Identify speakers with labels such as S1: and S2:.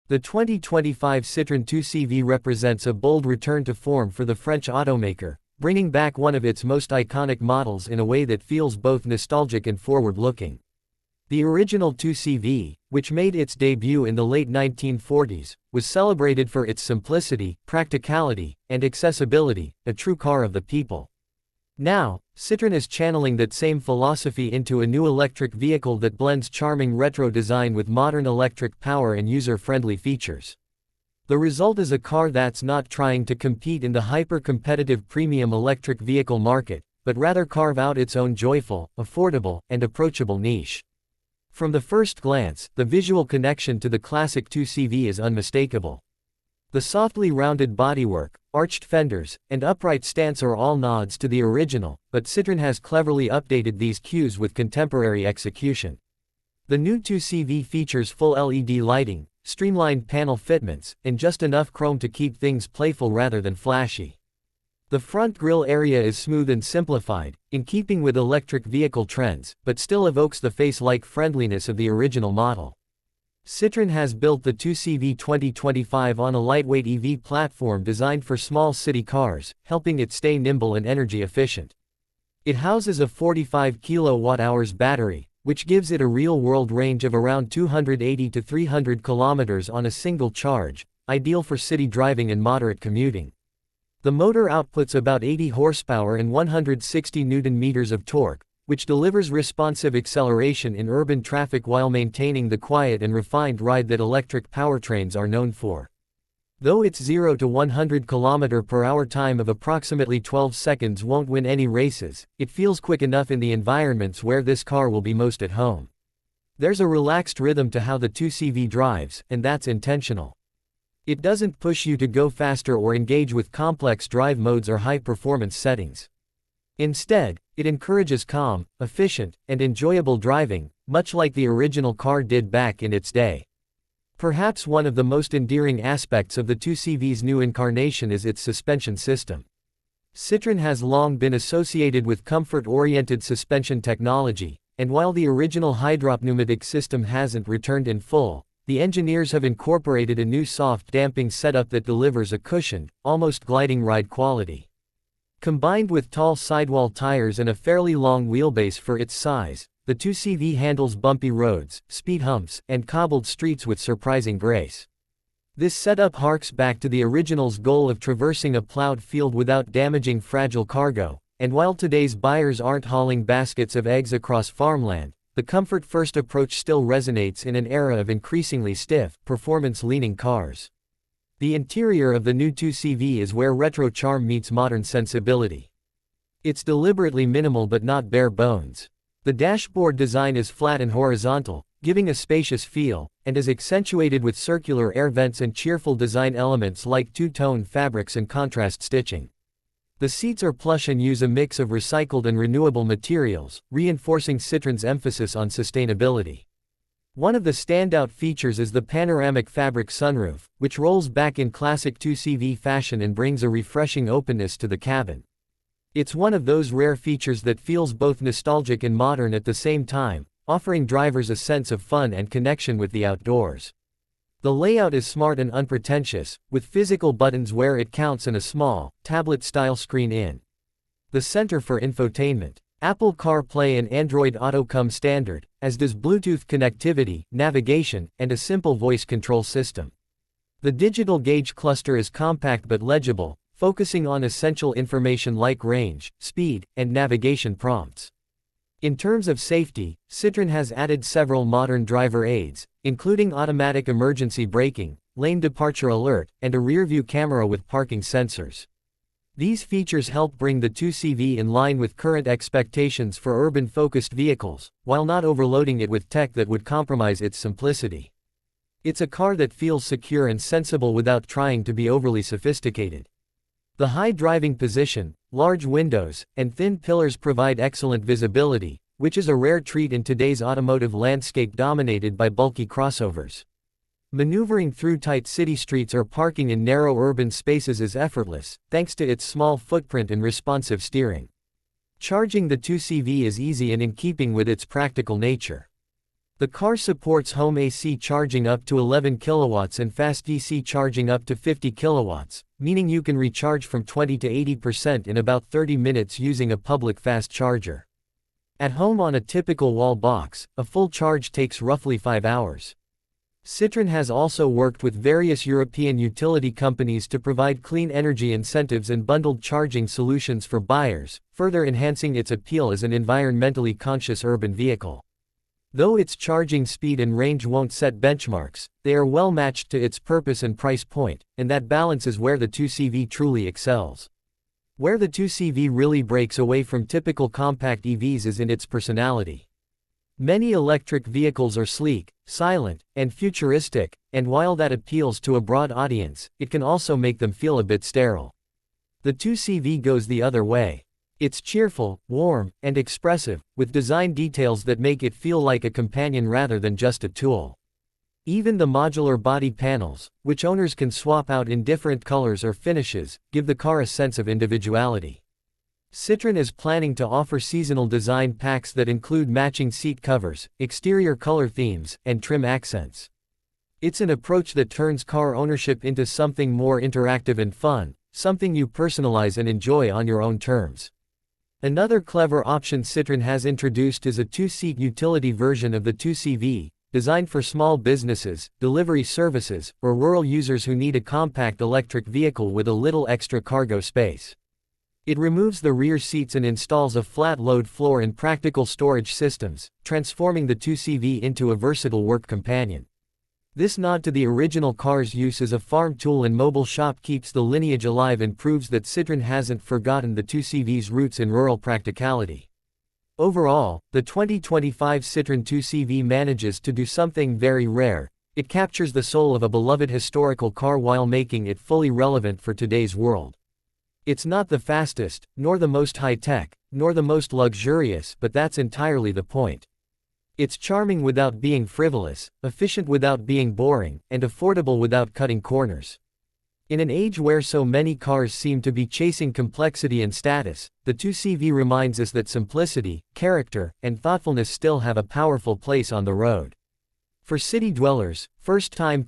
S1: The 2025 Citroën 2CV represents a bold return to form for the French automaker, bringing back one of its most iconic models in a way that feels both nostalgic and forward-looking. The original 2CV, which made its debut in the late 1940s, was celebrated for its simplicity, practicality, and accessibility, a true car of the people. Now, Citroën is channeling that same philosophy into a new electric vehicle that blends charming retro design with modern electric power and user-friendly features. The result is a car that's not trying to compete in the hyper-competitive premium electric vehicle market, but rather carve out its own joyful, affordable, and approachable niche. From the first glance, the visual connection to the classic 2CV is unmistakable. The softly rounded bodywork, arched fenders, and upright stance are all nods to the original, but Citroën has cleverly updated these cues with contemporary execution. The new 2CV features full LED lighting, streamlined panel fitments, and just enough chrome to keep things playful rather than flashy. The front grille area is smooth and simplified, in keeping with electric vehicle trends, but still evokes the face-like friendliness of the original model. Citroën has built the 2CV 2025 on a lightweight EV platform designed for small city cars, helping it stay nimble and energy efficient. It houses a 45 kWh battery, which gives it a real-world range of around 280 to 300 kilometers on a single charge, ideal for city driving and moderate commuting. The motor outputs about 80 horsepower and 160 Nm of torque, which delivers responsive acceleration in urban traffic while maintaining the quiet and refined ride that electric powertrains are known for. Though its 0 to 100 km/h time of approximately 12 seconds won't win any races, it feels quick enough in the environments where this car will be most at home. There's a relaxed rhythm to how the 2CV drives, and that's intentional. It doesn't push you to go faster or engage with complex drive modes or high-performance settings. Instead, it encourages calm, efficient, and enjoyable driving, much like the original car did back in its day. Perhaps one of the most endearing aspects of the 2CV's new incarnation is its suspension system. Citroën has long been associated with comfort-oriented suspension technology, and while the original hydropneumatic system hasn't returned in full, the engineers have incorporated a new soft damping setup that delivers a cushioned, almost gliding ride quality. Combined with tall sidewall tires and a fairly long wheelbase for its size, the 2CV handles bumpy roads, speed humps, and cobbled streets with surprising grace. This setup harks back to the original's goal of traversing a plowed field without damaging fragile cargo, and while today's buyers aren't hauling baskets of eggs across farmland, the comfort-first approach still resonates in an era of increasingly stiff, performance-leaning cars. The interior of the new 2CV is where retro charm meets modern sensibility. It's deliberately minimal but not bare bones. The dashboard design is flat and horizontal, giving a spacious feel, and is accentuated with circular air vents and cheerful design elements like two-tone fabrics and contrast stitching. The seats are plush and use a mix of recycled and renewable materials, reinforcing Citroën's emphasis on sustainability. One of the standout features is the panoramic fabric sunroof, which rolls back in classic 2CV fashion and brings a refreshing openness to the cabin. It's one of those rare features that feels both nostalgic and modern at the same time, offering drivers a sense of fun and connection with the outdoors. The layout is smart and unpretentious, with physical buttons where it counts and a small, tablet-style screen in the center for infotainment. Apple CarPlay and Android Auto come standard, as does Bluetooth connectivity, navigation, and a simple voice control system. The digital gauge cluster is compact but legible, focusing on essential information like range, speed, and navigation prompts. In terms of safety, Citroën has added several modern driver aids, including automatic emergency braking, lane departure alert, and a rear-view camera with parking sensors. These features help bring the 2CV in line with current expectations for urban-focused vehicles, while not overloading it with tech that would compromise its simplicity. It's a car that feels secure and sensible without trying to be overly sophisticated. The high driving position, large windows, and thin pillars provide excellent visibility, which is a rare treat in today's automotive landscape dominated by bulky crossovers. Maneuvering through tight city streets or parking in narrow urban spaces is effortless, thanks to its small footprint and responsive steering. Charging the 2CV is easy and in keeping with its practical nature. The car supports home AC charging up to 11 kilowatts and fast DC charging up to 50 kilowatts, meaning you can recharge from 20 to 80% in about 30 minutes using a public fast charger. At home on a typical wall box, a full charge takes roughly 5 hours. Citroën has also worked with various European utility companies to provide clean energy incentives and bundled charging solutions for buyers, further enhancing its appeal as an environmentally conscious urban vehicle. Though its charging speed and range won't set benchmarks, they are well matched to its purpose and price point, and that balance is where the 2CV truly excels. Where the 2CV really breaks away from typical compact EVs is in its personality. Many electric vehicles are sleek, silent, and futuristic, and while that appeals to a broad audience, it can also make them feel a bit sterile. The 2CV goes the other way. It's cheerful, warm, and expressive, with design details that make it feel like a companion rather than just a tool. Even the modular body panels, which owners can swap out in different colors or finishes, give the car a sense of individuality. Citroën is planning to offer seasonal design packs that include matching seat covers, exterior color themes, and trim accents. It's an approach that turns car ownership into something more interactive and fun, something you personalize and enjoy on your own terms. Another clever option Citroën has introduced is a two-seat utility version of the 2CV, designed for small businesses, delivery services, or rural users who need a compact electric vehicle with a little extra cargo space. It removes the rear seats and installs a flat-load floor and practical storage systems, transforming the 2CV into a versatile work companion. This nod to the original car's use as a farm tool and mobile shop keeps the lineage alive and proves that Citroën hasn't forgotten the 2CV's roots in rural practicality. Overall, the 2025 Citroën 2CV manages to do something very rare. It captures the soul of a beloved historical car while making it fully relevant for today's world. It's not the fastest, nor the most high-tech, nor the most luxurious, but that's entirely the point. It's charming without being frivolous, efficient without being boring, and affordable without cutting corners. In an age where so many cars seem to be chasing complexity and status, the 2CV reminds us that simplicity, character, and thoughtfulness still have a powerful place on the road. For city dwellers, first-time